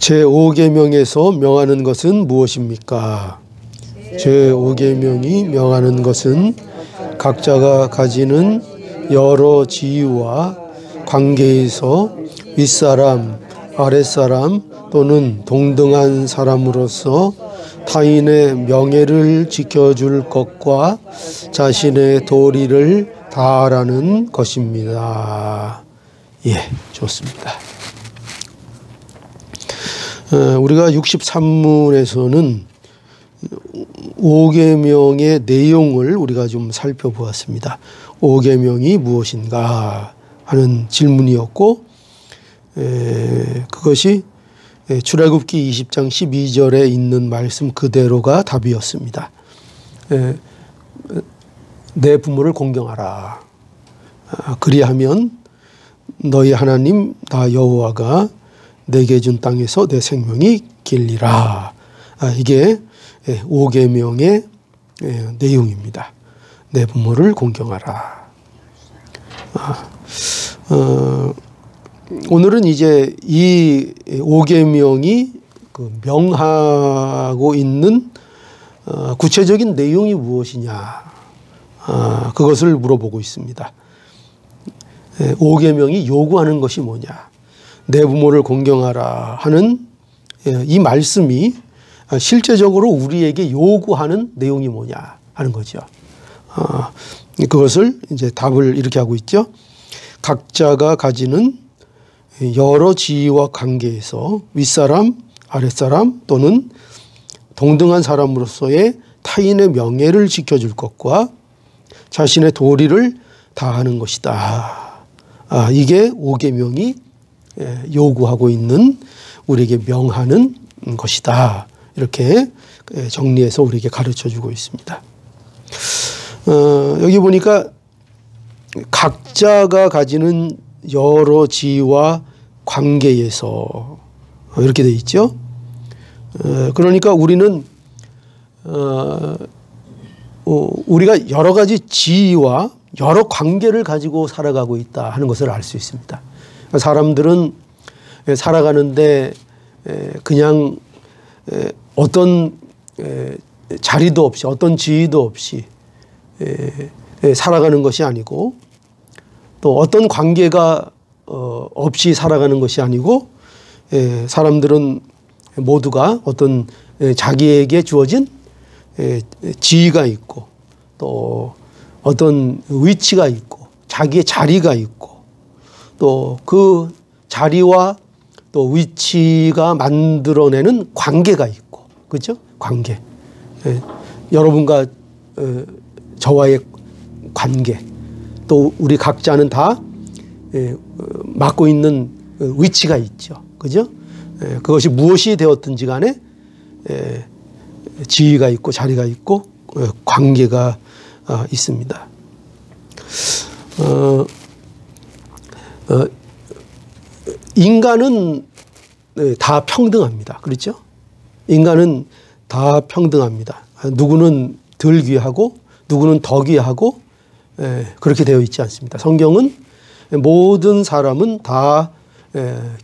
제5계명에서 명하는 것은 무엇입니까? 제5계명이 명하는 것은 각자가 가지는 여러 지위와 관계에서 윗사람, 아랫사람 또는 동등한 사람으로서 타인의 명예를 지켜줄 것과 자신의 도리를 다하라는 것입니다. 예, 좋습니다. 우리가 63문에서는 5계명의 내용을 우리가 좀 살펴보았습니다. 5계명이 무엇인가 하는 질문이었고, 그것이 출애굽기 20장 12절에 있는 말씀 그대로가 답이었습니다. 내 부모를 공경하라. 그리하면 너희 하나님 나 여호와가 내게 준 땅에서 내 생명이 길리라. 이게 5계명의 내용입니다. 내 부모를 공경하라. 오늘은 이제 이 5계명이 명하고 있는 구체적인 내용이 무엇이냐, 그것을 물어보고 있습니다. 5계명이 요구하는 것이 뭐냐, 내 부모를 공경하라 하는 이 말씀이 실제적으로 우리에게 요구하는 내용이 뭐냐 하는 거죠. 그것을 이제 답을 이렇게 하고 있죠. 각자가 가지는 여러 지위와 관계에서 윗사람, 아랫사람 또는 동등한 사람으로서의 타인의 명예를 지켜줄 것과 자신의 도리를 다하는 것이다. 이게 5계명이 요구하고 있는, 우리에게 명하는 것이다. 이렇게 정리해서 우리에게 가르쳐주고 있습니다. 여기 보니까 각자가 가지는 여러 지위와 관계에서 이렇게 돼 있죠. 그러니까 우리는 우리가 여러 가지 지위와 여러 관계를 가지고 살아가고 있다 하는 것을 알 수 있습니다. 사람들은 살아가는데 그냥 어떤 자리도 없이, 어떤 지위도 없이 살아가는 것이 아니고, 또 어떤 관계가 없이 살아가는 것이 아니고, 사람들은 모두가 어떤 자기에게 주어진 지위가 있고, 또 어떤 위치가 있고, 자기의 자리가 있고, 또 그 자리와 또 위치가 만들어내는 관계가 있고, 그렇죠? 관계. 여러분과 저와의 관계, 또 우리 각자는 다 맡고 있는 위치가 있죠. 그죠? 그것이 무엇이 되었든지 간에 지위가 있고 자리가 있고 관계가 있습니다. 인간은 다 평등합니다. 그렇죠? 인간은 다 평등합니다. 누구는 덜 귀하고 누구는 더 귀하고 그렇게 되어 있지 않습니다. 성경은 모든 사람은 다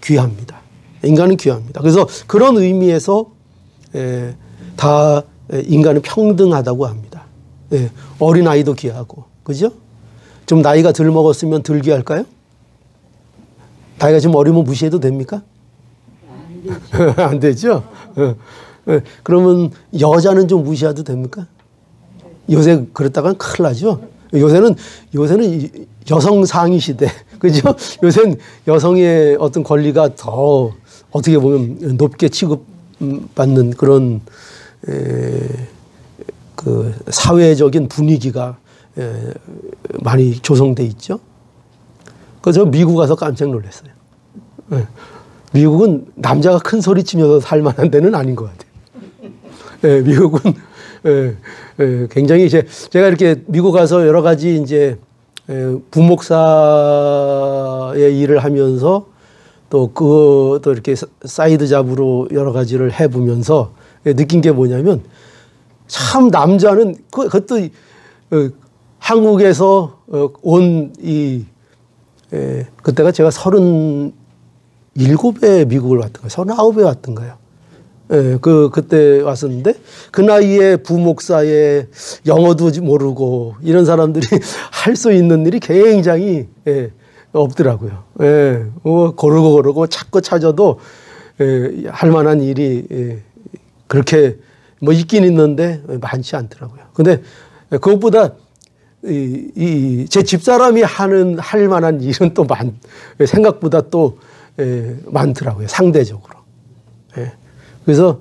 귀합니다. 인간은 귀합니다. 그래서 그런 의미에서 다 인간은 평등하다고 합니다. 어린아이도 귀하고, 그죠? 좀 나이가 덜 먹었으면 덜 귀할까요? 나이가 좀 어리면 무시해도 됩니까? 안 되죠? 그러면 여자는 좀 무시해도 됩니까? 요새 그랬다가는 큰일 나죠? 요새는 여성 상위 시대, 그죠? 요새는 여성의 어떤 권리가 더 어떻게 보면 높게 취급받는 그런 그 사회적인 분위기가 많이 조성돼 있죠. 그래서 미국 가서 깜짝 놀랐어요. 미국은 남자가 큰 소리 치면서 살 만한 데는 아닌 것 같아요. 미국은 굉장히 제가 이렇게 미국 가서 여러 가지 이제 부목사의 일을 하면서 또 이렇게 사이드 잡으로 여러 가지를 해보면서 느낀 게 뭐냐면, 참 남자는 그것도 한국에서 온 그때가 제가 17에 미국을 왔던가요? 39에 왔던가요? 예, 그때 왔었는데, 그 나이에 부목사에 영어도 모르고 이런 사람들이 할 수 있는 일이 굉장히, 예, 없더라고요. 예, 고르고 찾고 찾아도, 예, 할 만한 일이, 예, 그렇게 뭐 있긴 있는데 많지 않더라고요. 근데 그것보다 제 집사람이 할 만한 일은 또 생각보다 또, 예, 많더라고요. 상대적으로. 예. 그래서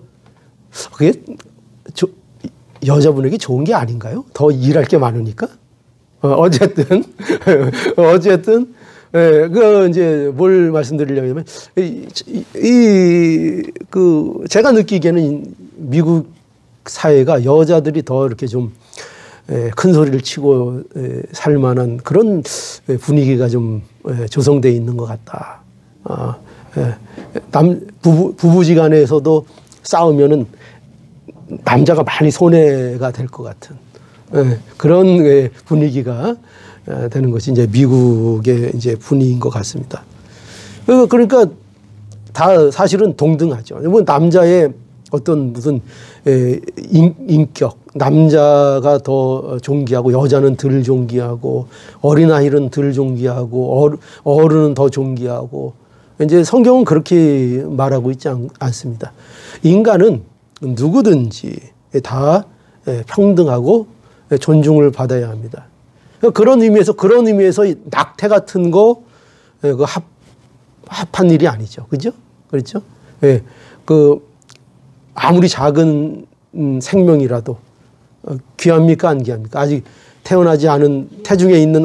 그게 여자분에게 좋은 게 아닌가요? 더 일할 게 많으니까. 어쨌든 예, 이제 뭘 말씀드리려면 제가 느끼기에는 미국 사회가 여자들이 더 이렇게 좀 큰 소리를 치고 살 만한 그런 분위기가 좀 조성되어 있는 것 같다. 부부지간에서도 싸우면은 남자가 많이 손해가 될 것 같은 그런 분위기가 되는 것이 이제 미국의 이제 분위기인 것 같습니다. 그러니까 다 사실은 동등하죠. 남자의 어떤 무슨 인격, 남자가 더 존귀하고 여자는 덜 존귀하고 어린아이는 덜 존귀하고 어른은 더 존귀하고 이제 성경은 그렇게 말하고 있지 않습니다. 인간은 누구든지 다 평등하고 존중을 받아야 합니다. 그런 의미에서 낙태 같은 거 합한 일이 아니죠. 그죠? 그렇죠? 예. 아무리 작은 생명이라도 귀합니까? 안 귀합니까? 아직 태어나지 않은 태중에 있는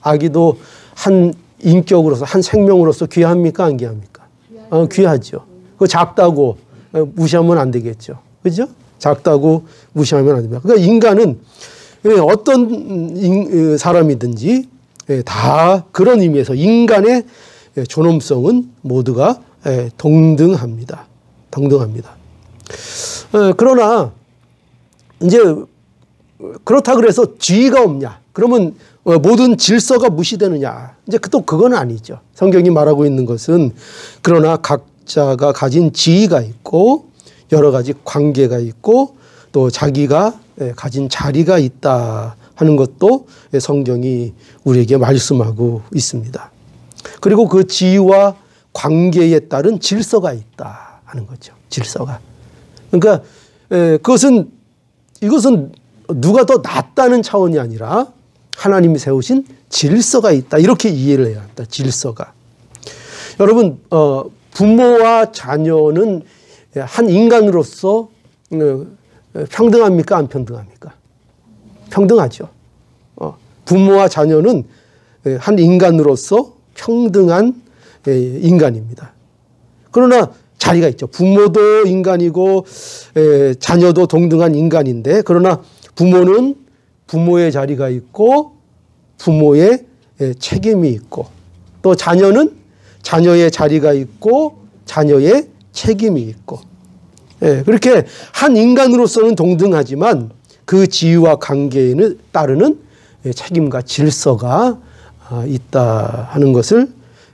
아기도 한 인격으로서 한 생명으로서 귀합니까? 안 귀합니까? 귀하죠. 그 작다고 무시하면 안 되겠죠. 그죠? 작다고 무시하면 안 됩니다. 그러니까 인간은 어떤 사람이든지 다 그런 의미에서 인간의 존엄성은 모두가 동등합니다. 동등합니다. 그러나 이제 그렇다 그래서 지위가 없냐? 그러면 모든 질서가 무시되느냐? 이제 또 그건 아니죠. 성경이 말하고 있는 것은 그러나 각자가 가진 지위가 있고 여러 가지 관계가 있고 또 자기가 가진 자리가 있다 하는 것도 성경이 우리에게 말씀하고 있습니다. 그리고 그 지위와 관계에 따른 질서가 있다 하는 거죠. 질서가. 그러니까 이것은 누가 더 낫다는 차원이 아니라 하나님이 세우신 질서가 있다. 이렇게 이해를 해야 합니다. 질서가. 여러분, 부모와 자녀는 한 인간으로서 평등합니까? 안 평등합니까? 평등하죠. 부모와 자녀는 한 인간으로서 평등한 인간입니다. 그러나 자리가 있죠. 부모도 인간이고 자녀도 동등한 인간인데 그러나 부모는 부모의 자리가 있고 부모의 책임이 있고 또 자녀는 자녀의 자리가 있고 자녀의 책임이 있고 그렇게 한 인간으로서는 동등하지만 그 지위와 관계에 따르는 책임과 질서가 있다 하는 것을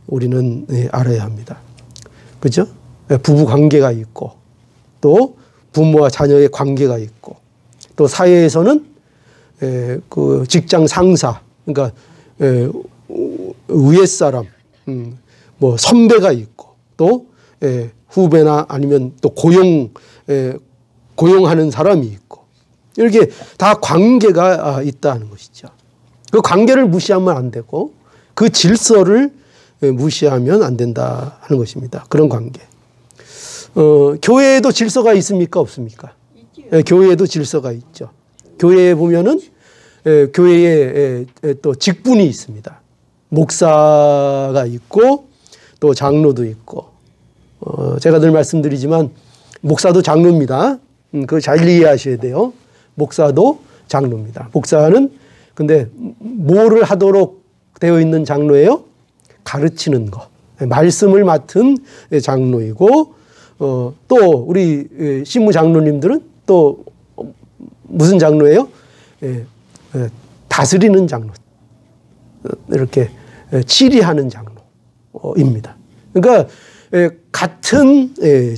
우리는 알아야 합니다. 그죠? 부부 관계가 있고 또 부모와 자녀의 관계가 있고 또 사회에서는 그 직장 상사 그러니까 위에 사람 뭐 선배가 있고 또 후배나 아니면 또 고용하는 사람이 있고 이렇게 다 관계가 있다는 것이죠. 그 관계를 무시하면 안 되고 그 질서를 무시하면 안 된다 하는 것입니다. 그런 관계. 교회에도 질서가 있습니까? 없습니까? 교회에도 질서가 있죠. 교회에 보면은 교회에 또 직분이 있습니다. 목사가 있고 또 장로도 있고 제가 늘 말씀드리지만 목사도 장로입니다. 그거 잘 이해하셔야 돼요. 목사도 장로입니다. 목사는 근데 뭐를 하도록 되어 있는 장로예요? 가르치는 거. 말씀을 맡은 장로이고 또 우리 신무 장로님들은 또 무슨 장로예요? 다스리는 장로. 이렇게 치리하는 장로입니다. 그러니까 같은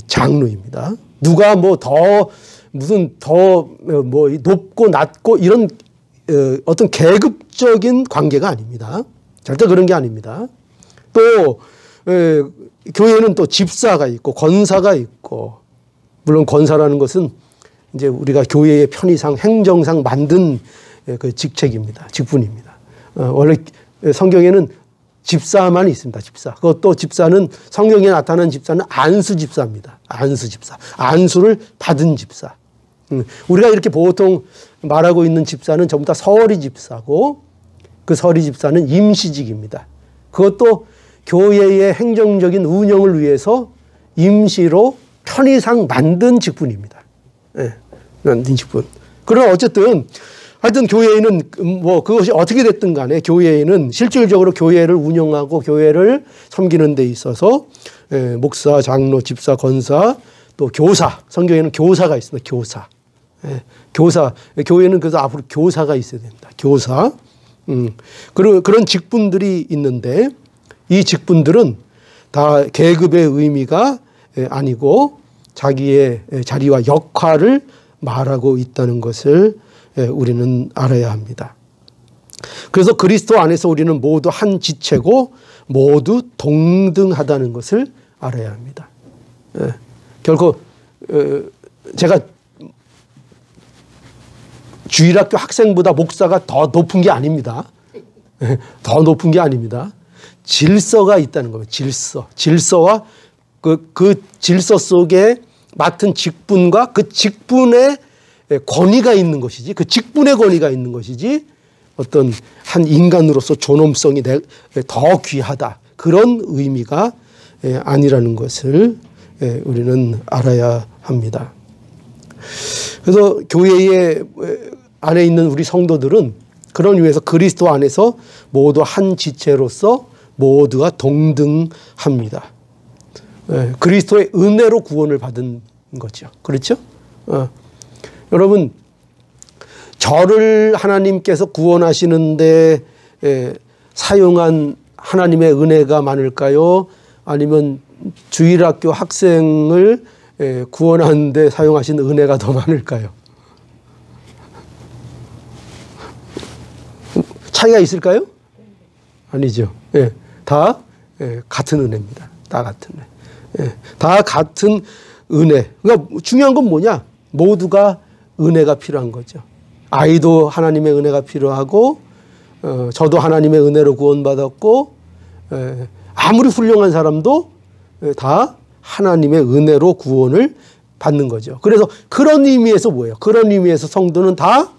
장로입니다. 누가 뭐 더 무슨 더 뭐 높고 낮고 이런 어떤 계급적인 관계가 아닙니다. 절대 그런 게 아닙니다. 또 교회는 또 집사가 있고 권사가 있고, 물론 권사라는 것은 이제 우리가 교회의 편의상 행정상 만든 그 직책입니다. 직분입니다. 원래 성경에는 집사만 있습니다. 집사. 그것도 집사는 성경에 나타난 집사는 안수 집사입니다. 안수 집사. 안수를 받은 집사. 우리가 이렇게 보통 말하고 있는 집사는 전부 다 서리 집사고, 그 서리 집사는 임시직입니다. 그것도 교회의 행정적인 운영을 위해서 임시로 편의상 만든 직분입니다. 만든 직분. 그러나 어쨌든 하여튼 교회에는 뭐 그것이 어떻게 됐든 간에 교회에는 실질적으로 교회를 운영하고 교회를 섬기는 데 있어서 목사, 장로, 집사, 권사, 또 교사. 성경에는 교사가 있습니다. 교사. 교사. 교회는 그래서 앞으로 교사가 있어야 됩니다. 교사. 그런 직분들이 있는데, 이 직분들은 다 계급의 의미가 아니고 자기의 자리와 역할을 말하고 있다는 것을 우리는 알아야 합니다. 그래서 그리스도 안에서 우리는 모두 한 지체고 모두 동등하다는 것을 알아야 합니다. 결코 제가 주일학교 학생보다 목사가 더 높은 게 아닙니다. 더 높은 게 아닙니다. 질서가 있다는 거예요. 질서. 질서와 그 질서 속에 맡은 직분과 그 직분의 권위가 있는 것이지, 그 직분의 권위가 있는 것이지, 어떤 한 인간으로서 존엄성이 더 귀하다, 그런 의미가 아니라는 것을 우리는 알아야 합니다. 그래서 교회의 안에 있는 우리 성도들은 그런 이유에서 그리스도 안에서 모두 한 지체로서 모두가 동등합니다. 그리스도의 은혜로 구원을 받은 거죠. 그렇죠? 여러분, 저를 하나님께서 구원하시는데 사용한 하나님의 은혜가 많을까요? 아니면 주일학교 학생을 구원하는데 사용하신 은혜가 더 많을까요? 차이가 있을까요? 아니죠. 다 같은 은혜입니다. 다 같은 은혜. 다 같은 은혜. 그러니까 중요한 건 뭐냐? 모두가 은혜가 필요한 거죠. 아이도 하나님의 은혜가 필요하고, 저도 하나님의 은혜로 구원받았고, 아무리 훌륭한 사람도 다 하나님의 은혜로 구원을 받는 거죠. 그래서 그런 의미에서 뭐예요? 그런 의미에서 성도는 다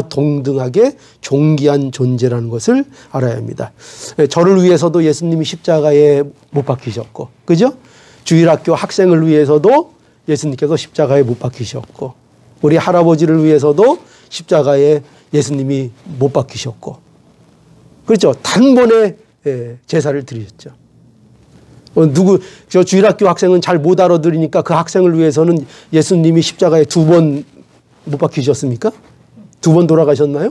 동등하게 존귀한 존재라는 것을 알아야 합니다. 저를 위해서도 예수님이 십자가에 못 박히셨고, 그죠? 주일학교 학생을 위해서도 예수님께서 십자가에 못 박히셨고, 우리 할아버지를 위해서도 십자가에 예수님이 못 박히셨고, 그렇죠? 단번에 제사를 드리셨죠. 저 주일학교 학생은 잘 못 알아들으니까 그 학생을 위해서는 예수님이 십자가에 2번 못 박히셨습니까? 2번 돌아가셨나요?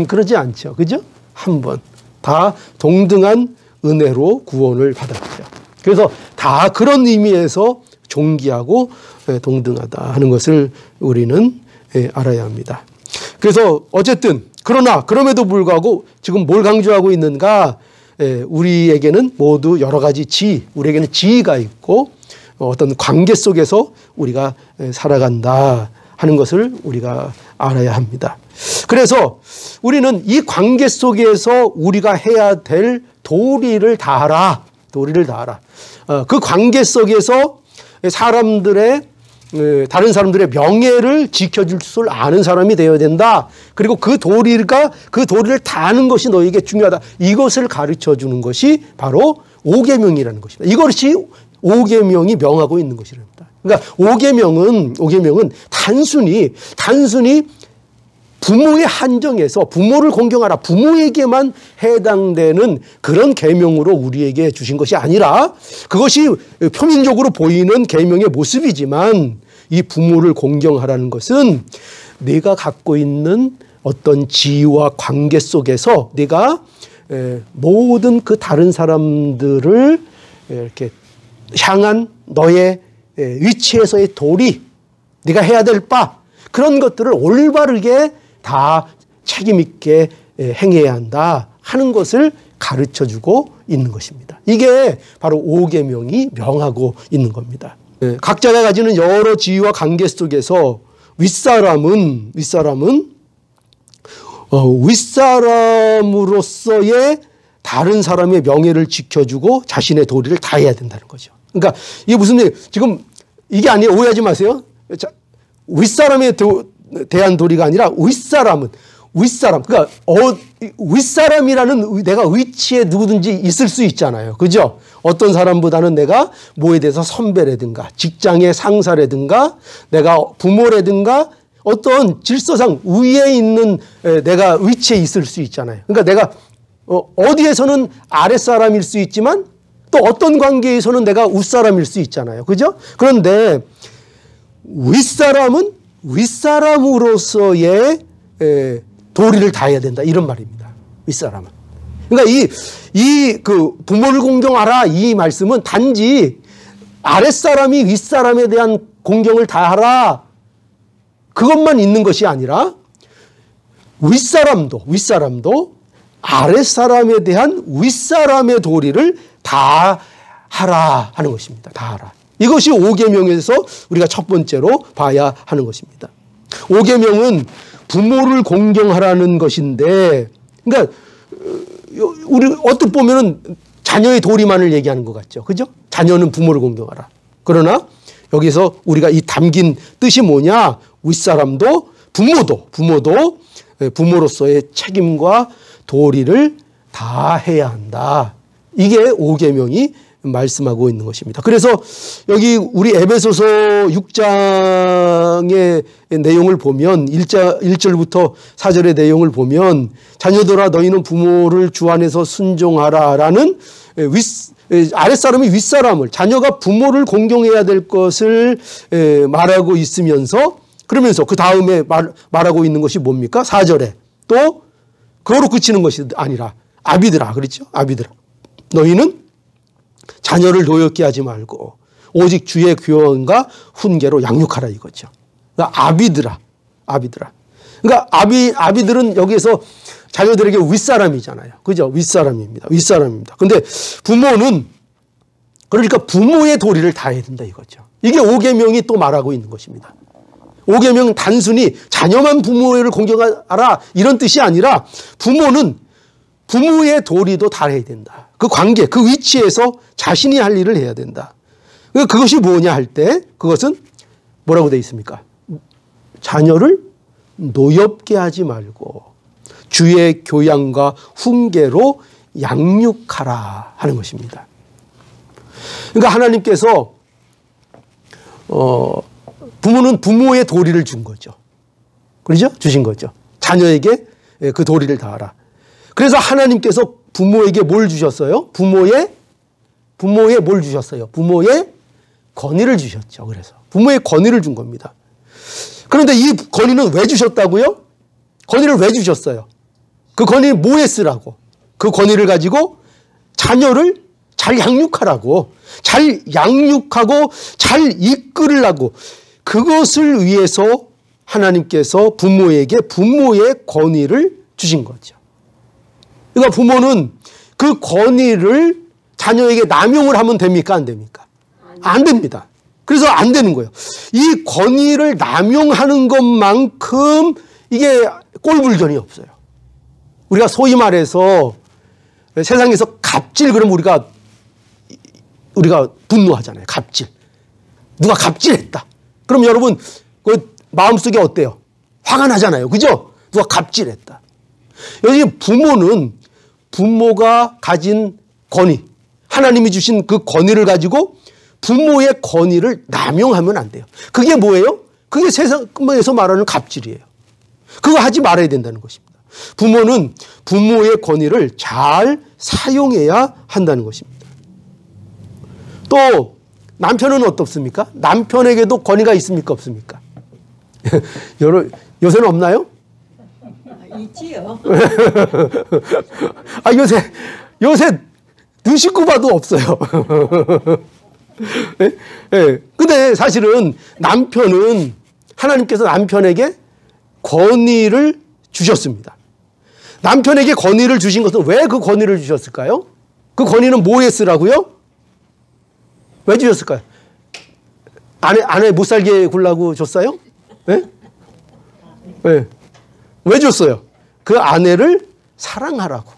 그러지 않죠. 그죠? 한 번. 다 동등한 은혜로 구원을 받았죠. 그래서 다 그런 의미에서 존귀하고 동등하다 하는 것을 우리는 알아야 합니다. 그래서 어쨌든 그러나 그럼에도 불구하고 지금 뭘 강조하고 있는가? 우리에게는 모두 여러 가지 우리에게는 지위가 있고 어떤 관계 속에서 우리가 살아간다 하는 것을 우리가 알아야 합니다. 그래서 우리는 이 관계 속에서 우리가 해야 될 도리를 다하라. 도리를 다하라. 그 관계 속에서 다른 사람들의 명예를 지켜줄 줄 아는 사람이 되어야 된다. 그리고 그 도리를 다하는 것이 너에게 중요하다. 이것을 가르쳐 주는 것이 바로 5계명이라는 것입니다. 이것이 5계명이 명하고 있는 것이랍니다. 그러니까 5계명은 단순히 부모의 한정에서 부모를 공경하라, 부모에게만 해당되는 그런 계명으로 우리에게 주신 것이 아니라, 그것이 표면적으로 보이는 계명의 모습이지만 이 부모를 공경하라는 것은 내가 갖고 있는 어떤 지위와 관계 속에서 내가 모든 그 다른 사람들을 이렇게 향한 너의 위치에서의 도리, 네가 해야 될 바, 그런 것들을 올바르게 다 책임 있게 행해야 한다 하는 것을 가르쳐주고 있는 것입니다. 이게 바로 5계명이 명하고 있는 겁니다. 각자가 가지는 여러 지위와 관계 속에서 윗사람은 윗사람으로서의 다른 사람의 명예를 지켜주고 자신의 도리를 다해야 된다는 거죠. 그러니까 이게 무슨 얘기, 지금 이게 아니에요. 오해하지 마세요. 윗사람에 대한 도리가 아니라 윗사람. 그러니까 윗사람이라는 내가 위치에 누구든지 있을 수 있잖아요. 그죠? 어떤 사람보다는 내가 뭐에 대해서 선배라든가 직장의 상사라든가 내가 부모라든가 어떤 질서상 위에 있는 내가 위치에 있을 수 있잖아요. 그러니까 내가 어디에서는 아랫사람일 수 있지만 또 어떤 관계에서는 내가 윗사람일 수 있잖아요. 그죠? 그런데 윗사람은 윗사람으로서의 도리를 다해야 된다. 이런 말입니다. 윗사람은. 그러니까 그 부모를 공경하라 이 말씀은 단지 아랫사람이 윗사람에 대한 공경을 다하라 그것만 있는 것이 아니라 윗사람도 아랫사람에 대한 윗사람의 도리를 다 하라 하는 것입니다. 다 하라. 이것이 5계명에서 우리가 첫 번째로 봐야 하는 것입니다. 5계명은 부모를 공경하라는 것인데, 그러니까 우리 어떻게 보면은 자녀의 도리만을 얘기하는 것 같죠. 그죠? 자녀는 부모를 공경하라. 그러나 여기서 우리가 이 담긴 뜻이 뭐냐? 윗사람도 부모도 부모로서의 책임과 도리를 다 해야 한다. 이게 5계명이 말씀하고 있는 것입니다. 그래서 여기 우리 에베소서 6장의 내용을 보면 1절부터 4절의 내용을 보면 자녀들아 너희는 부모를 주 안에서 순종하라라는 아랫사람이 윗사람을 자녀가 부모를 공경해야 될 것을 말하고 있으면서 그러면서 그 다음에 말하고 있는 것이 뭡니까? 4절에 또 그거로 그치는 것이 아니라 아비들아 그렇죠? 아비들아 너희는 자녀를 노엽게 하지 말고 오직 주의 교훈과 훈계로 양육하라 이거죠. 그러니까 아비들아. 그러니까 아비들은 여기에서 자녀들에게 윗사람이잖아요. 그죠? 윗사람입니다. 근데 부모는 그러니까 부모의 도리를 다해야 된다 이거죠. 이게 5계명이 또 말하고 있는 것입니다. 5계명은 단순히 자녀만 부모를 공경하라 이런 뜻이 아니라 부모는 부모의 도리도 다해야 된다. 그 관계, 그 위치에서 자신이 할 일을 해야 된다. 그것이 뭐냐 할 때 그것은 뭐라고 되어 있습니까? 자녀를 노엽게 하지 말고 주의 교양과 훈계로 양육하라 하는 것입니다. 그러니까 하나님께서 부모는 부모의 도리를 준 거죠. 그렇죠? 주신 거죠. 자녀에게 그 도리를 다하라. 그래서 하나님께서 부모에게 뭘 주셨어요? 부모에 뭘 주셨어요? 부모의 권위를 주셨죠. 그래서 부모의 권위를 준 겁니다. 그런데 이 권위는 왜 주셨다고요? 권위를 왜 주셨어요? 그 권위를 뭐에 쓰라고? 그 권위를 가지고 자녀를 잘 양육하라고, 잘 양육하고 잘 이끌으라고 그것을 위해서 하나님께서 부모에게 부모의 권위를 주신 거죠. 그러니까 부모는 그 권위를 자녀에게 남용을 하면 됩니까? 안 됩니까? 안 됩니다. 그래서 안 되는 거예요. 이 권위를 남용하는 것만큼 이게 꼴불견이 없어요. 우리가 소위 말해서 세상에서 갑질 그러면 우리가 분노하잖아요. 갑질. 누가 갑질했다. 그럼 여러분 그 마음속에 어때요? 화가 나잖아요. 그죠? 누가 갑질했다. 여기 부모는 부모가 가진 권위, 하나님이 주신 그 권위를 가지고 부모의 권위를 남용하면 안 돼요. 그게 뭐예요? 그게 세상에서 말하는 갑질이에요. 그거 하지 말아야 된다는 것입니다. 부모는 부모의 권위를 잘 사용해야 한다는 것입니다. 또 남편은 어떻습니까? 남편에게도 권위가 있습니까? 없습니까? 요새는 없나요? 있지요. 요새 눈 씻고 봐도 없어요. 예? 예. 근데 사실은 남편은 하나님께서 남편에게 권위를 주셨습니다. 남편에게 권위를 주신 것은 왜 그 권위를 주셨을까요? 그 권위는 뭐에 쓰라고요? 왜 주셨을까요? 아내 못 살게 굴라고 줬어요? 예? 예. 왜 줬어요? 그 아내를 사랑하라고.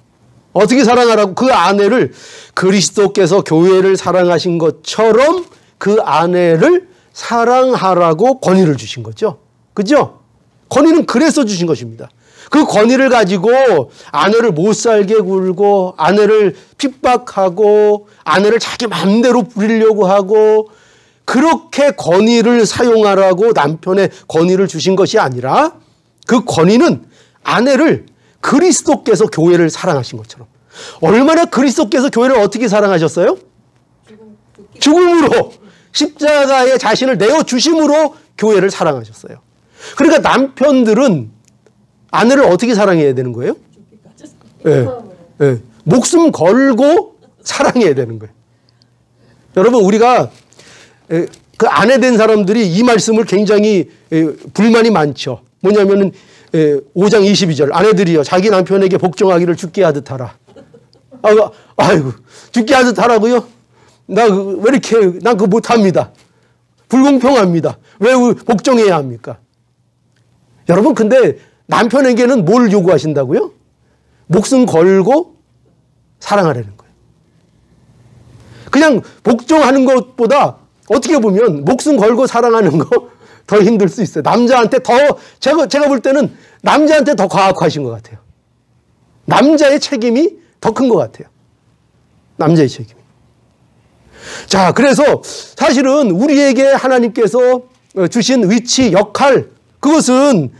어떻게 사랑하라고? 그 아내를 그리스도께서 교회를 사랑하신 것처럼 그 아내를 사랑하라고 권위를 주신 거죠. 그죠? 권위는 그래서 주신 것입니다. 그 권위를 가지고 아내를 못 살게 굴고 아내를 핍박하고 아내를 자기 마음대로 부리려고 하고 그렇게 권위를 사용하라고 남편의 권위를 주신 것이 아니라 그 권위는 아내를 그리스도께서 교회를 사랑하신 것처럼. 얼마나 그리스도께서 교회를 어떻게 사랑하셨어요? 죽음으로, 십자가에 자신을 내어주심으로 교회를 사랑하셨어요. 그러니까 남편들은 아내를 어떻게 사랑해야 되는 거예요? 네. 네. 목숨 걸고 사랑해야 되는 거예요. 여러분, 우리가 그 아내 된 사람들이 이 말씀을 굉장히 불만이 많죠. 뭐냐면은 5장 22절 아내들이여 자기 남편에게 복종하기를 죽게 하듯 하라. 아이고 죽게 하듯 하라고요? 나 왜 이렇게 난 그거 못합니다. 불공평합니다. 왜 복종해야 합니까? 여러분 근데 남편에게는 뭘 요구하신다고요? 목숨 걸고 사랑하라는 거예요. 그냥 복종하는 것보다 어떻게 보면 목숨 걸고 사랑하는 거 더 힘들 수 있어요. 남자한테 더 제가 볼 때는 남자한테 더 과학하신 것 같아요. 남자의 책임이 더 큰 것 같아요. 남자의 책임이. 자, 그래서 사실은 우리에게 하나님께서 주신 위치, 역할 그것은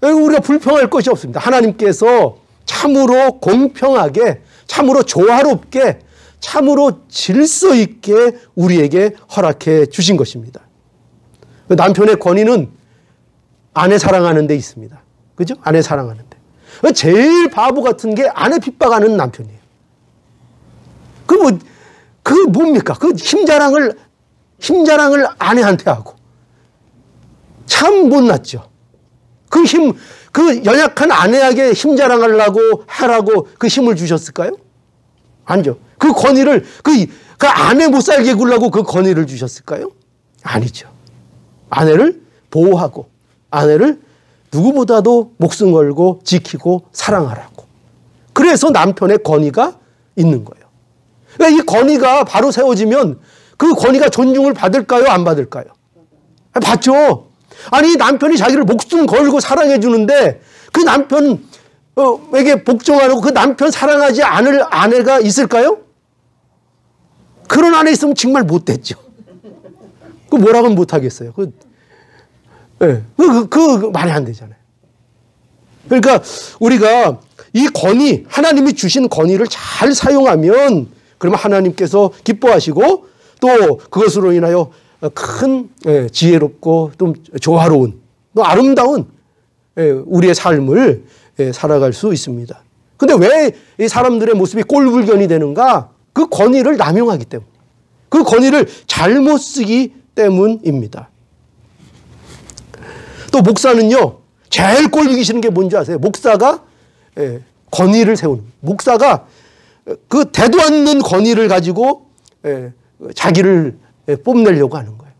우리가 불평할 것이 없습니다. 하나님께서 참으로 공평하게, 참으로 조화롭게, 참으로 질서 있게 우리에게 허락해 주신 것입니다. 남편의 권위는 아내 사랑하는 데 있습니다. 그죠? 아내 사랑하는 데. 제일 바보 같은 게 아내 핍박하는 남편이에요. 그 뭡니까? 그 힘자랑을 아내한테 하고. 참 못났죠. 그 연약한 아내에게 힘자랑하라고 하라고 그 힘을 주셨을까요? 아니죠. 그 권위를, 그 아내 못 살게 굴라고 그 권위를 주셨을까요? 아니죠. 아내를 보호하고, 아내를 누구보다도 목숨 걸고 지키고 사랑하라고. 그래서 남편의 권위가 있는 거예요. 그러니까 이 권위가 바로 세워지면 그 권위가 존중을 받을까요? 안 받을까요? 받죠. 아니, 남편이 자기를 목숨 걸고 사랑해 주는데 그 남편에게 복종하라고 그 남편 사랑하지 않을 아내가 있을까요? 그런 아내 있으면 정말 못됐죠. 그 뭐라고는 못하겠어요. 그 말이 안 되잖아요. 그러니까 우리가 이 권위, 하나님이 주신 권위를 잘 사용하면 그러면 하나님께서 기뻐하시고 또 그것으로 인하여 큰 지혜롭고 좀 조화로운 또 아름다운 우리의 삶을 살아갈 수 있습니다. 근데 왜 이 사람들의 모습이 꼴불견이 되는가? 그 권위를 남용하기 때문. 그 권위를 잘못 쓰기 때문입니다. 또 목사는요, 제일 꼴보기 싫은 게 뭔지 아세요? 목사가 권위를 세우는, 목사가 그 대도 않는 권위를 가지고 자기를 뽐내려고 하는 거예요.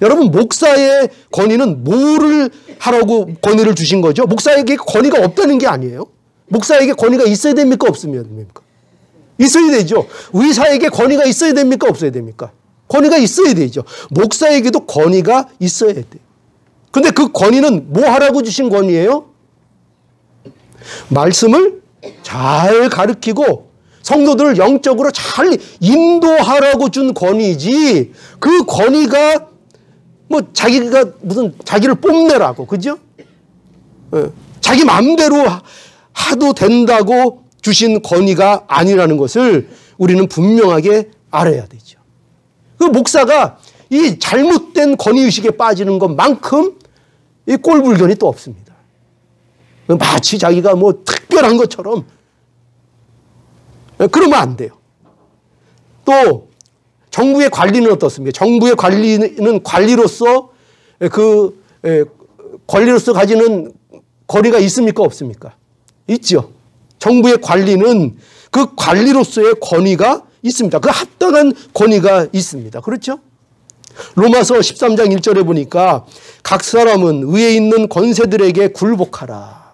여러분, 목사의 권위는 뭐를 하라고 권위를 주신 거죠? 목사에게 권위가 없다는 게 아니에요. 목사에게 권위가 있어야 됩니까? 없으면 됩니까? 있어야 되죠. 의사에게 권위가 있어야 됩니까? 없어야 됩니까? 권위가 있어야 되죠. 목사에게도 권위가 있어야 돼요. 근데 그 권위는 뭐 하라고 주신 권위예요? 말씀을 잘 가르치고 성도들을 영적으로 잘 인도하라고 준 권위지, 그 권위가 뭐 자기가 무슨 자기를 뽐내라고, 그죠? 자기 마음대로 하도 된다고 주신 권위가 아니라는 것을 우리는 분명하게 알아야 되죠. 그 목사가 이 잘못된 권위의식에 빠지는 것만큼 이 꼴불견이 또 없습니다. 마치 자기가 뭐 특별한 것처럼 그러면 안 돼요. 또 정부의 관리는 어떻습니까? 정부의 관리는 관리로서 권리로서 가지는 권위가 있습니까? 없습니까? 있죠. 정부의 관리는 그 관리로서의 권위가 있습니다. 그 합당한 권위가 있습니다. 그렇죠? 로마서 13장 1절에 보니까 각 사람은 위에 있는 권세들에게 굴복하라.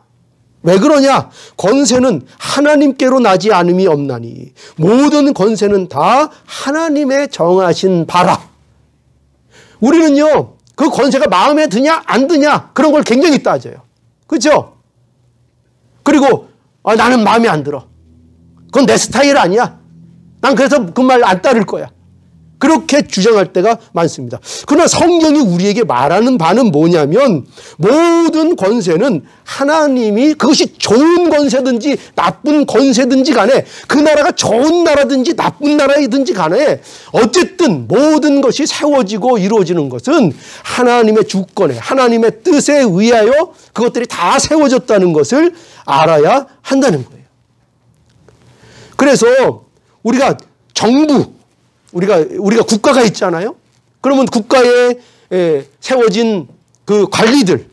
왜 그러냐? 권세는 하나님께로 나지 않음이 없나니 모든 권세는 다 하나님의 정하신 바라. 우리는요, 그 권세가 마음에 드냐 안 드냐 그런 걸 굉장히 따져요. 그렇죠? 그리고 나는 마음에 안 들어. 그건 내 스타일 아니야. 난 그래서 그 말 안 따를 거야. 그렇게 주장할 때가 많습니다. 그러나 성경이 우리에게 말하는 바는 뭐냐면 모든 권세는 하나님이 그것이 좋은 권세든지 나쁜 권세든지 간에 그 나라가 좋은 나라든지 나쁜 나라이든지 간에 어쨌든 모든 것이 세워지고 이루어지는 것은 하나님의 주권에 하나님의 뜻에 의하여 그것들이 다 세워졌다는 것을 알아야 한다는 거예요. 그래서 우리가 정부 우리가 국가가 있잖아요. 그러면 국가에 세워진 그 관리들,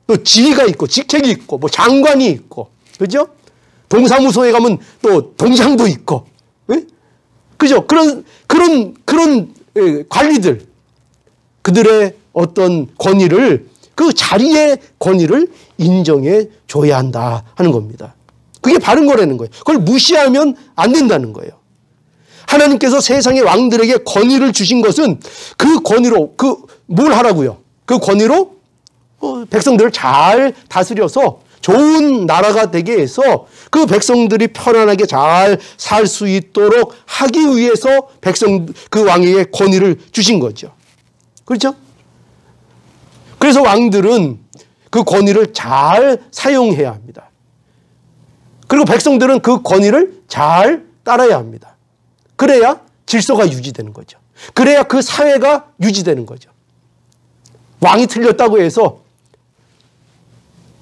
또 지위가 있고 직책이 있고 뭐 장관이 있고, 그죠? 동사무소에 가면 또 동장도 있고, 그죠? 그런 관리들, 그들의 어떤 권위를 그 자리의 권위를 인정해 줘야 한다 하는 겁니다. 그게 바른 거라는 거예요. 그걸 무시하면 안 된다는 거예요. 하나님께서 세상의 왕들에게 권위를 주신 것은 그 권위로 뭘 하라고요? 그 권위로 백성들을 잘 다스려서 좋은 나라가 되게 해서 그 백성들이 편안하게 잘 살 수 있도록 하기 위해서 그 왕에게 권위를 주신 거죠. 그렇죠? 그래서 왕들은 그 권위를 잘 사용해야 합니다. 그리고 백성들은 그 권위를 잘 따라야 합니다. 그래야 질서가 유지되는 거죠. 그래야 그 사회가 유지되는 거죠. 왕이 틀렸다고 해서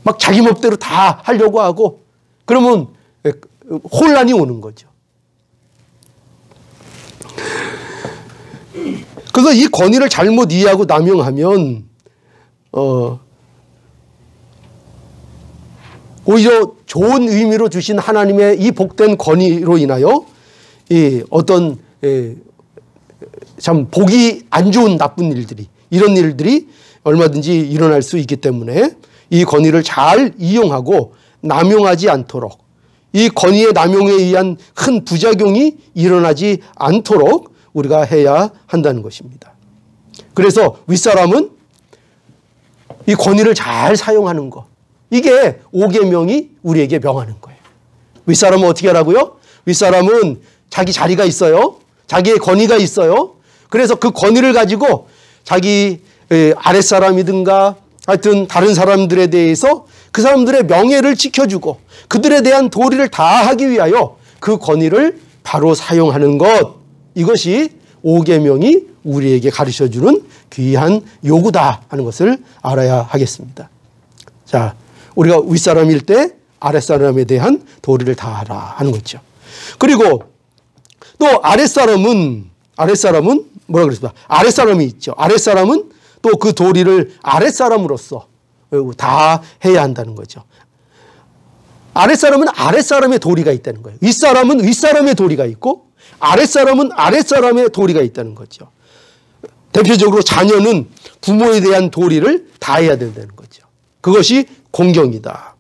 막 자기 멋대로 다 하려고 하고 그러면 혼란이 오는 거죠. 그래서 이 권위를 잘못 이해하고 남용하면 오히려 좋은 의미로 주신 하나님의 이 복된 권위로 인하여 어떤 참 보기 안 좋은 나쁜 일들이 이런 일들이 얼마든지 일어날 수 있기 때문에 이 권위를 잘 이용하고 남용하지 않도록 이 권위의 남용에 의한 큰 부작용이 일어나지 않도록 우리가 해야 한다는 것입니다. 그래서 윗사람은 이 권위를 잘 사용하는 것, 이게 5계명이 우리에게 명하는 거예요. 윗사람은 어떻게 하라고요? 윗사람은 자기 자리가 있어요. 자기의 권위가 있어요. 그래서 그 권위를 가지고 자기 아랫사람이든가 하여튼 다른 사람들에 대해서 그 사람들의 명예를 지켜주고 그들에 대한 도리를 다하기 위하여 그 권위를 바로 사용하는 것, 이것이 5계명이 우리에게 가르쳐주는 귀한 요구다 하는 것을 알아야 하겠습니다. 자, 우리가 윗사람일 때 아랫사람에 대한 도리를 다하라 하는 거죠. 그리고 또 아랫사람은 뭐라 그랬습니까? 아랫사람이 있죠. 아랫사람은 또 그 도리를 아랫사람으로서 다 해야 한다는 거죠. 아랫사람은 아랫사람의 도리가 있다는 거예요. 윗사람은 윗사람의 도리가 있고 아랫사람은 아랫사람의 도리가 있다는 거죠. 대표적으로 자녀는 부모에 대한 도리를 다해야 된다는 거죠. 그것이 공경이다.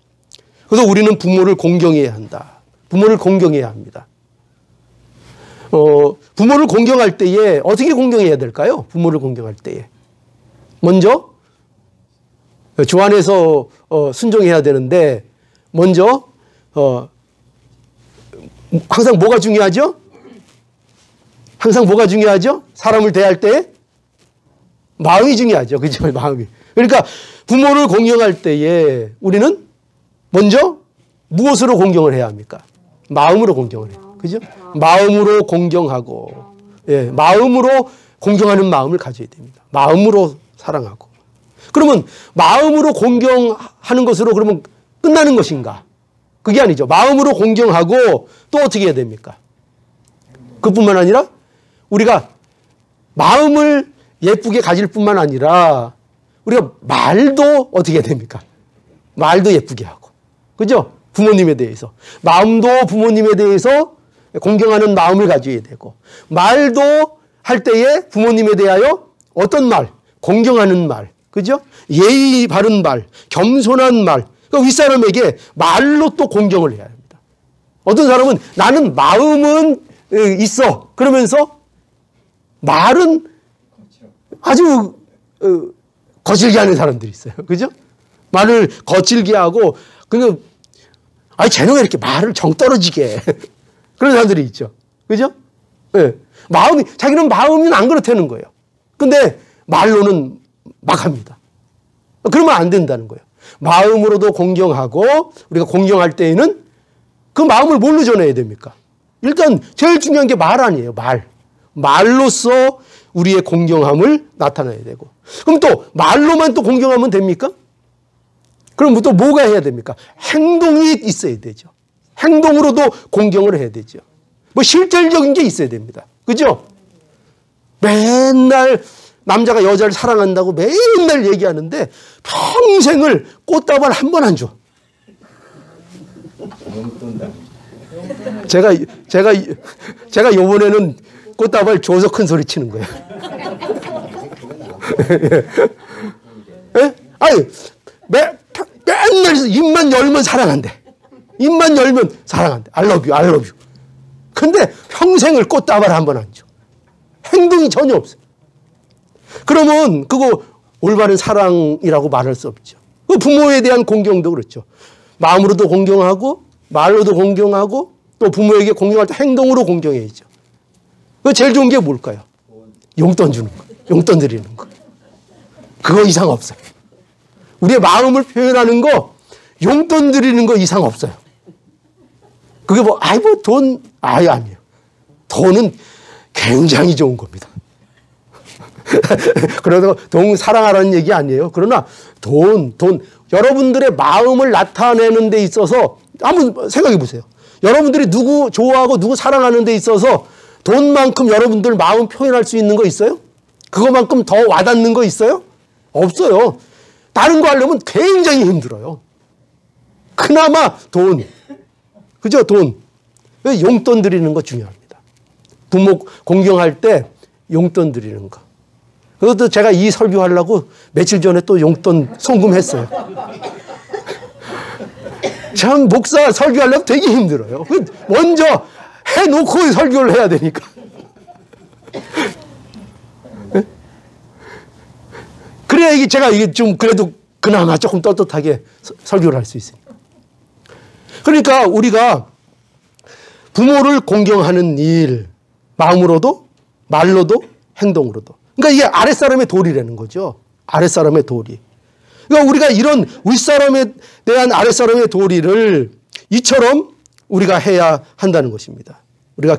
그래서 우리는 부모를 공경해야 한다. 부모를 공경해야 합니다. 부모를 공경할 때에 어떻게 공경해야 될까요? 부모를 공경할 때에 먼저 주 안에서 순종해야 되는데 먼저 항상 뭐가 중요하죠? 항상 뭐가 중요하죠? 사람을 대할 때 마음이 중요하죠. 그죠? 마음이. 그러니까 부모를 공경할 때에 우리는 먼저 무엇으로 공경을 해야 합니까? 마음으로 공경을 해요. 그죠? 마음으로 공경하고, 마음으로 공경하는 마음을 가져야 됩니다. 마음으로 사랑하고. 그러면 마음으로 공경하는 것으로 그러면 끝나는 것인가? 그게 아니죠. 마음으로 공경하고 또 어떻게 해야 됩니까? 그뿐만 아니라 우리가 마음을 예쁘게 가질 뿐만 아니라 우리가 말도 어떻게 해야 됩니까? 말도 예쁘게 하고. 그죠? 부모님에 대해서. 마음도 부모님에 대해서 공경하는 마음을 가져야 되고, 말도 할 때에 부모님에 대하여 어떤 말? 공경하는 말. 그죠? 예의 바른 말, 겸손한 말. 그러니까 윗사람에게 말로 또 공경을 해야 합니다. 어떤 사람은 나는 마음은 있어. 그러면서 말은 아주 거칠게 하는 사람들이 있어요. 그죠? 말을 거칠게 하고, 그러니까, 아니, 쟤는 왜 이렇게 말을 정 떨어지게. 그런 사람들이 있죠. 그죠? 네. 자기는 마음은 안 그렇다는 거예요. 근데 말로는 막 합니다. 그러면 안 된다는 거예요. 마음으로도 공경하고, 우리가 공경할 때에는 그 마음을 뭘로 전해야 됩니까? 일단 제일 중요한 게 말 아니에요. 말. 말로써 우리의 공경함을 나타내야 되고. 그럼 또 말로만 또 공경하면 됩니까? 그럼 또 뭐가 해야 됩니까? 행동이 있어야 되죠. 행동으로도 공경을 해야 되죠. 뭐 실질적인 게 있어야 됩니다. 그죠? 맨날 남자가 여자를 사랑한다고 맨날 얘기하는데 평생을 꽃다발 한 번 안 줘. 제가 요번에는 꽃다발 줘서 큰 소리 치는 거예요. 예? 아니, 맨날 입만 열면 사랑한대. 입만 열면 사랑한대. I love you, I love you. 근데 평생을 꽃다발 한 번 안 줘. 행동이 전혀 없어요. 그러면 그거 올바른 사랑이라고 말할 수 없죠. 그 부모에 대한 공경도 그렇죠. 마음으로도 공경하고 말로도 공경하고 또 부모에게 공경할 때 행동으로 공경해야죠. 그 제일 좋은 게 뭘까요? 용돈 주는 거. 용돈 드리는 거. 그거 이상 없어요. 우리의 마음을 표현하는 거 용돈 드리는 거 이상 없어요. 그게 아니에요. 돈은 굉장히 좋은 겁니다. 그래서 돈 사랑하라는 얘기 아니에요. 그러나 돈, 여러분들의 마음을 나타내는 데 있어서 한번 생각해 보세요. 여러분들이 누구 좋아하고 누구 사랑하는 데 있어서 돈만큼 여러분들 마음 표현할 수 있는 거 있어요? 그거만큼 더 와닿는 거 있어요? 없어요. 다른 거 하려면 굉장히 힘들어요. 그나마 돈. 그죠? 돈. 용돈 드리는 거 중요합니다. 부모 공경할 때 용돈 드리는 거. 그것도 제가 이 설교하려고 며칠 전에 또 용돈 송금했어요. 참 목사 설교하려고 되게 힘들어요. 먼저 해놓고 설교를 해야 되니까. 그래야 제가 좀 그래도 그나마 조금 떳떳하게 설교를 할 수 있으니까. 그러니까 우리가 부모를 공경하는 일, 마음으로도 말로도 행동으로도. 그러니까 이게 아랫사람의 도리라는 거죠. 아랫사람의 도리. 그러니까 우리가 이런 윗사람에 대한 아랫사람의 도리를 이처럼 우리가 해야 한다는 것입니다. 우리가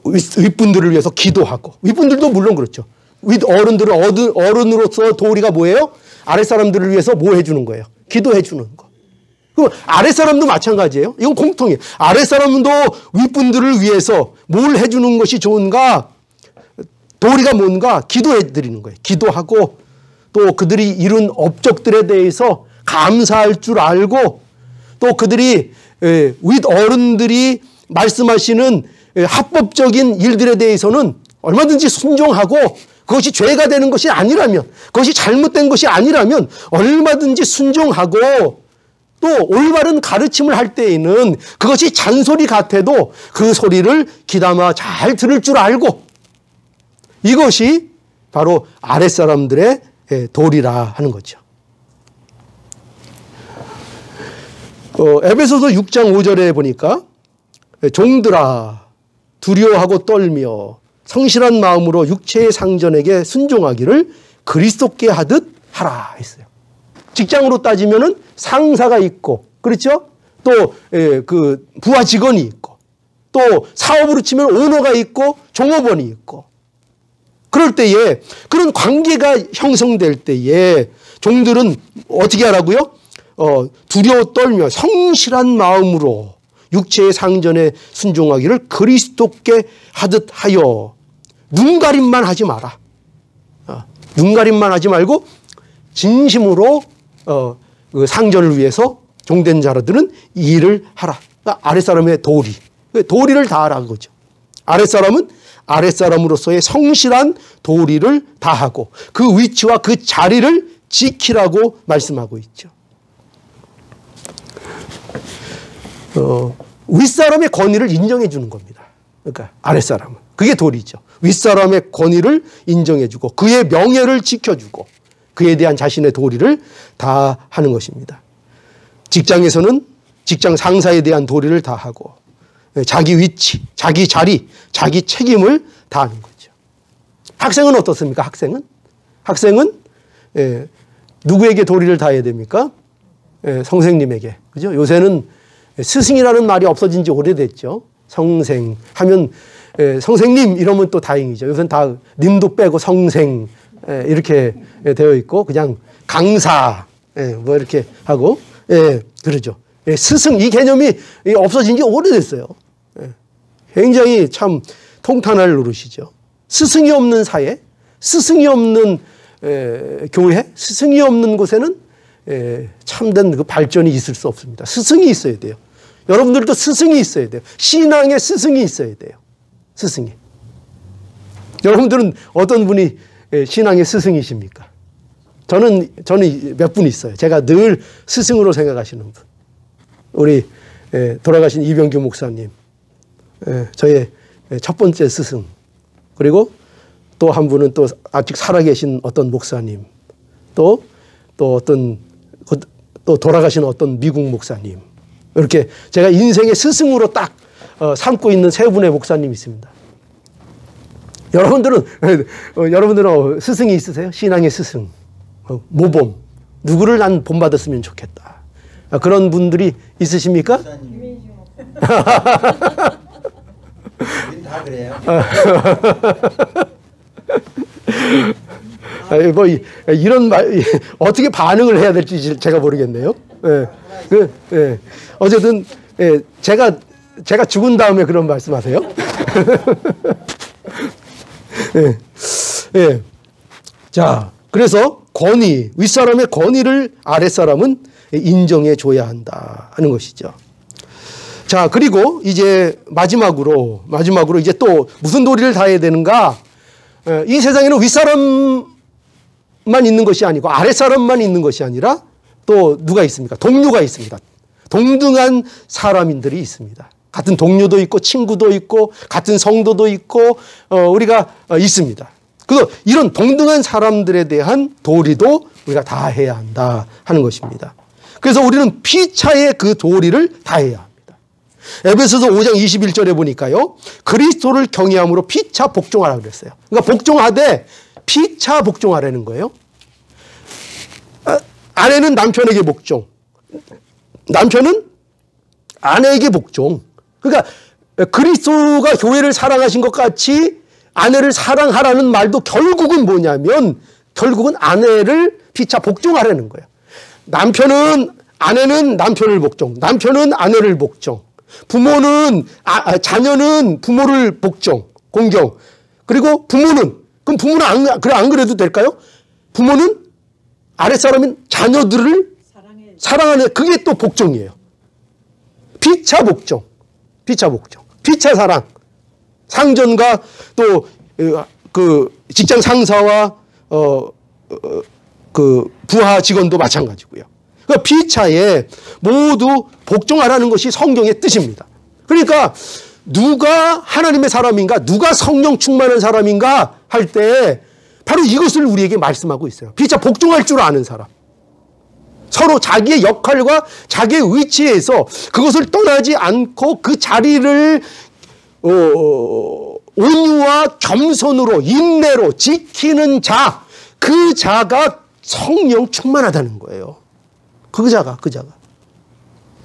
윗분들을 위해서 기도하고, 윗분들도 물론 그렇죠. 윗어른들은 어른으로서 도리가 뭐예요? 아랫사람들을 위해서 뭐 해주는 거예요? 기도해 주는 거. 그럼 아랫사람도 마찬가지예요. 이건 공통이에요. 아랫사람도 윗분들을 위해서 뭘 해주는 것이 좋은가? 도리가 뭔가? 기도해 드리는 거예요. 기도하고 또 그들이 이룬 업적들에 대해서 감사할 줄 알고 또 그들이 윗어른들이 말씀하시는 합법적인 일들에 대해서는 얼마든지 순종하고 그것이 죄가 되는 것이 아니라면, 그것이 잘못된 것이 아니라면 얼마든지 순종하고 또 올바른 가르침을 할 때에는 그것이 잔소리 같아도 그 소리를 귀담아 잘 들을 줄 알고, 이것이 바로 아랫사람들의 도리라 하는 거죠. 에베소서 6장 5절에 보니까 종들아 두려워하고 떨며 성실한 마음으로 육체의 상전에게 순종하기를 그리스도께 하듯 하라 했어요. 직장으로 따지면은 상사가 있고, 그렇죠? 또 그 부하 직원이 있고, 또 사업으로 치면 오너가 있고 종업원이 있고, 그럴 때에 그런 관계가 형성될 때에 종들은 어떻게 하라고요? 두려워 떨며 성실한 마음으로 육체의 상전에 순종하기를 그리스도께 하듯 하여 눈가림만 하지 마라. 눈가림만 하지 말고 진심으로 그 상전을 위해서 종된 자들은 이 일을 하라. 그러니까 아랫사람의 도리를 다하라는 거죠. 아랫사람은 아랫사람으로서의 성실한 도리를 다하고 그 위치와 그 자리를 지키라고 말씀하고 있죠. 윗사람의 권위를 인정해 주는 겁니다. 그러니까 아랫사람은. 그게 도리죠. 윗사람의 권위를 인정해 주고 그의 명예를 지켜주고 그에 대한 자신의 도리를 다하는 것입니다. 직장에서는 직장 상사에 대한 도리를 다하고 자기 위치, 자기 자리, 자기 책임을 다하는 거죠. 학생은 어떻습니까? 학생은 누구에게 도리를 다해야 됩니까? 선생님에게. 그죠? 요새는 스승이라는 말이 없어진 지 오래됐죠. 성생 하면 선생님 이러면 또 다행이죠. 요새는 다 님도 빼고 성생 이렇게 되어 있고 그냥 강사 뭐 이렇게 하고 그러죠. 스승 이 개념이 없어진 지 오래됐어요. 굉장히 참 통탄할 노릇이죠. 스승이 없는 사회, 스승이 없는 교회, 스승이 없는 곳에는 참된 그 발전이 있을 수 없습니다. 스승이 있어야 돼요. 여러분들도 스승이 있어야 돼요. 신앙의 스승이 있어야 돼요. 스승이. 여러분들은 어떤 분이 신앙의 스승이십니까? 저는 몇 분 있어요. 제가 늘 스승으로 생각하시는 분. 우리 돌아가신 이병규 목사님. 저의 첫 번째 스승. 그리고 또 한 분은 또 아직 살아계신 어떤 목사님. 또 돌아가신 어떤 미국 목사님. 이렇게 제가 인생의 스승으로 딱 삼고 있는 세 분의 목사님이 있습니다. 여러분들은 스승이 있으세요? 신앙의 스승. 모범. 누구를 난 본받았으면 좋겠다. 그런 분들이 있으십니까? 다 그래요. 뭐 이런 말 어떻게 반응을 해야 될지 제가 모르겠네요. 어쨌든 제가 죽은 다음에 그런 말씀하세요. 자, 그래서 권위, 윗사람의 권위를 아랫사람은 인정해 줘야 한다 하는 것이죠. 자, 그리고 이제 마지막으로 이제 또 무슨 도리를 다해야 되는가? 이 세상에는 윗사람만 있는 것이 아니고 아랫사람만 있는 것이 아니라 또 누가 있습니까? 동료가 있습니다. 동등한 사람인들이 있습니다. 같은 동료도 있고 친구도 있고 같은 성도도 있고 우리가 있습니다. 그래서 이런 동등한 사람들에 대한 도리도 우리가 다해야 한다 하는 것입니다. 그래서 우리는 피차의 그 도리를 다해야 합니다. 에베소서 5장 21절에 보니까요. 그리스도를 경외함으로 피차 복종하라 그랬어요. 그러니까 복종하되 피차 복종하라는 거예요. 아내는 남편에게 복종. 남편은 아내에게 복종. 그러니까 그리스도가 교회를 사랑하신 것 같이 아내를 사랑하라는 말도 결국은 뭐냐면 결국은 아내를 피차 복종하라는 거예요. 아내는 남편을 복종, 남편은 아내를 복종, 자녀는 부모를 복종, 공경. 그리고 부모는 안 그래도 될까요? 부모는 아랫사람인 자녀들을 사랑하는 그게 또 복종이에요. 피차 복종, 피차 사랑. 상전과 또 그 직장 상사와 그 부하 직원도 마찬가지고요. 그러니까 피차에 모두 복종하라는 것이 성경의 뜻입니다. 그러니까 누가 하나님의 사람인가, 누가 성령 충만한 사람인가 할 때 바로 이것을 우리에게 말씀하고 있어요. 피차 복종할 줄 아는 사람. 서로 자기의 역할과 자기의 위치에서 그것을 떠나지 않고 그 자리를 온유와 겸손으로 인내로 지키는 자, 그 자가 성령 충만하다는 거예요. 그 자가.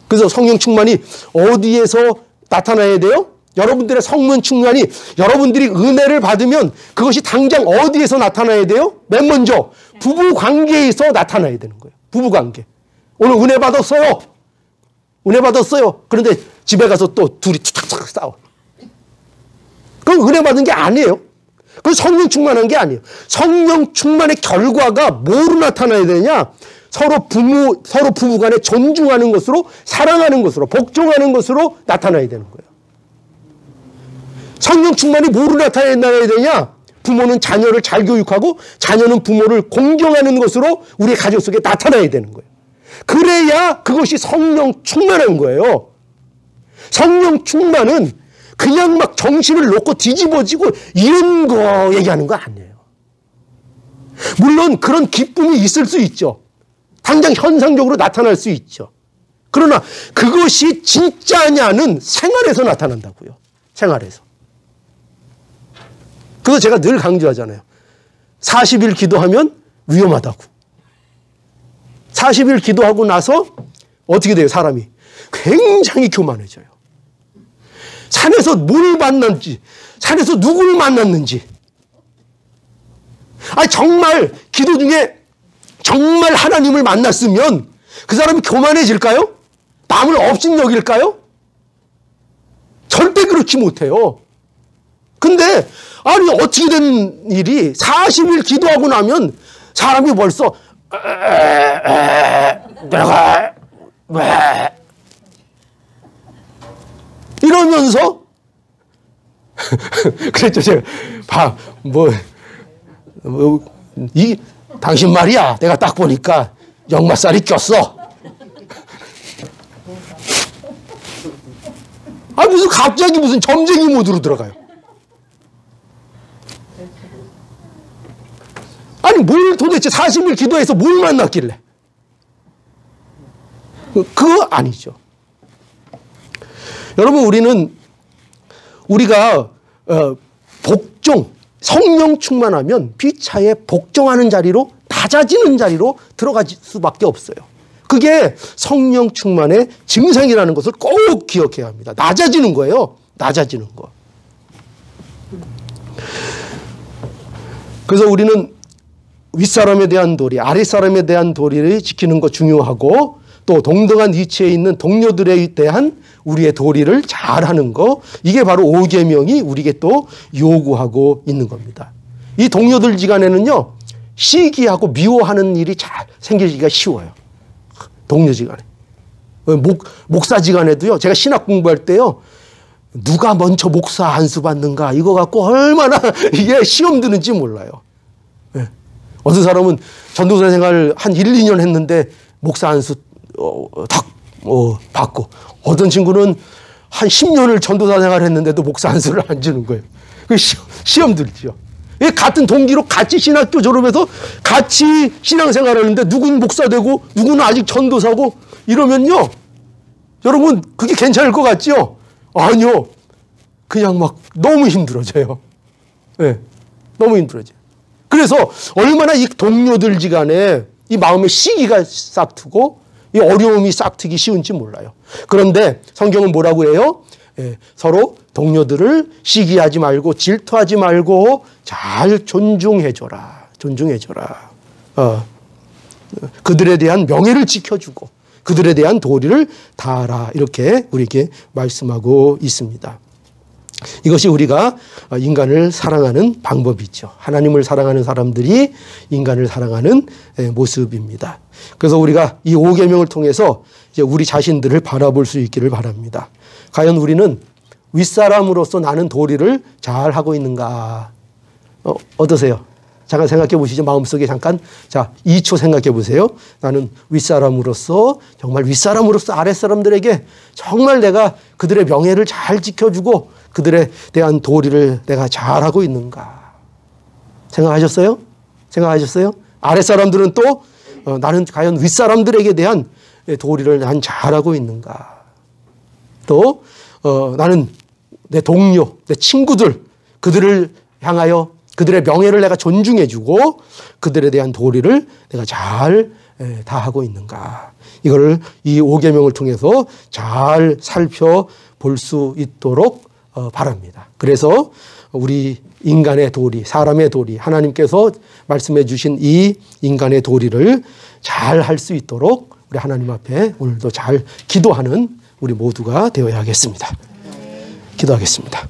그래서 성령 충만이 어디에서 나타나야 돼요? 여러분들의 성문 충만이 여러분들이 은혜를 받으면 그것이 당장 어디에서 나타나야 돼요? 맨 먼저 부부 관계에서 나타나야 되는 거예요. 부부 관계. 오늘 은혜 받았어요. 그런데 집에 가서 또 둘이 툭탁툭 싸워. 그건 은혜 받은 게 아니에요. 그 성령 충만한 게 아니에요. 성령 충만의 결과가 뭐로 나타나야 되냐? 서로 부부 간에 존중하는 것으로, 사랑하는 것으로, 복종하는 것으로 나타나야 되는 거예요. 성령 충만이 뭐로 나타나야 되냐? 부모는 자녀를 잘 교육하고 자녀는 부모를 공경하는 것으로 우리 가족 속에 나타나야 되는 거예요. 그래야 그것이 성령 충만한 거예요. 성령 충만은 그냥 막 정신을 놓고 뒤집어지고 이런 거 얘기하는 거 아니에요. 물론 그런 기쁨이 있을 수 있죠. 당장 현상적으로 나타날 수 있죠. 그러나 그것이 진짜냐는 생활에서 나타난다고요. 생활에서. 그거 제가 늘 강조하잖아요. 40일 기도하면 위험하다고. 40일 기도하고 나서 어떻게 돼요, 사람이? 굉장히 교만해져요. 산에서 뭘 만났는지, 산에서 누구를 만났는지. 아니, 정말 기도 중에 정말 하나님을 만났으면 그 사람이 교만해질까요? 남을 업신여길까요? 절대 그렇지 못해요. 근데 아니 어떻게 된 일이 40일 기도하고 나면 사람이 벌써 내가 왜 이러면서 그랬죠. 제가 당신 말이야, 내가 딱 보니까 역마살이 꼈어. 아, 무슨 갑자기 무슨 점쟁이 모드로 들어가요. 아니, 뭘 도대체 40일 기도해서 뭘 만났길래? 그거 아니죠. 여러분, 우리가 복종, 성령 충만하면 피차에 복종하는 자리로, 낮아지는 자리로 들어갈 수밖에 없어요. 그게 성령 충만의 증상이라는 것을 꼭 기억해야 합니다. 낮아지는 거예요. 낮아지는 거. 그래서 우리는 윗사람에 대한 도리, 아랫사람에 대한 도리를 지키는 거 중요하고, 또 동등한 위치에 있는 동료들에 대한 우리의 도리를 잘하는 거, 이게 바로 5계명이 우리에게 또 요구하고 있는 겁니다. 이 동료들 지간에는요, 시기하고 미워하는 일이 잘 생기기가 쉬워요. 동료 지간에. 목사 지간에도요, 제가 신학 공부할 때요, 누가 먼저 목사 안수 받는가, 이거 갖고 얼마나 이게 시험 드는지 몰라요. 네. 어떤 사람은 전도사 생활 한 1, 2년 했는데 목사 안수 받고, 어떤 친구는 한 10년을 전도사 생활 했는데도 목사 안수를 안 주는 거예요. 그 시험 들죠. 같은 동기로 같이 신학교 졸업해서 같이 신앙생활 하는데 누군 목사 되고 누구는 아직 전도사고 이러면요, 여러분 그게 괜찮을 것 같죠? 아니요. 그냥 막 너무 힘들어져요. 네, 너무 힘들어져요. 그래서 얼마나 이 동료들 지간에 이 마음의 시기가 싹트고 이 어려움이 싹트기 쉬운지 몰라요. 그런데 성경은 뭐라고 해요? 서로 동료들을 시기하지 말고 질투하지 말고 잘 존중해줘라. 존중해줘라. 그들에 대한 명예를 지켜주고 그들에 대한 도리를 다하라. 이렇게 우리에게 말씀하고 있습니다. 이것이 우리가 인간을 사랑하는 방법이죠. 하나님을 사랑하는 사람들이 인간을 사랑하는 모습입니다. 그래서 우리가 이 5계명을 통해서 이제 우리 자신들을 바라볼 수 있기를 바랍니다. 과연 우리는 윗사람으로서 나는 도리를 잘 하고 있는가? 어떠세요? 잠깐 생각해 보시죠. 마음속에 잠깐. 자, 2초 생각해 보세요. 나는 윗사람으로서, 정말 윗사람으로서 아랫사람들에게 정말 내가 그들의 명예를 잘 지켜주고 그들에 대한 도리를 내가 잘하고 있는가? 생각하셨어요? 생각하셨어요? 아랫사람들은 또 나는 과연 윗사람들에게 대한 도리를 난 잘하고 있는가? 또 나는 내 동료, 내 친구들, 그들을 향하여 그들의 명예를 내가 존중해주고 그들에 대한 도리를 내가 잘 다하고 있는가? 이거를 이 5계명을 통해서 잘 살펴볼 수 있도록 바랍니다. 그래서 우리 인간의 도리, 사람의 도리, 하나님께서 말씀해 주신 이 인간의 도리를 잘 할 수 있도록 우리 하나님 앞에 오늘도 잘 기도하는 우리 모두가 되어야겠습니다. 기도하겠습니다.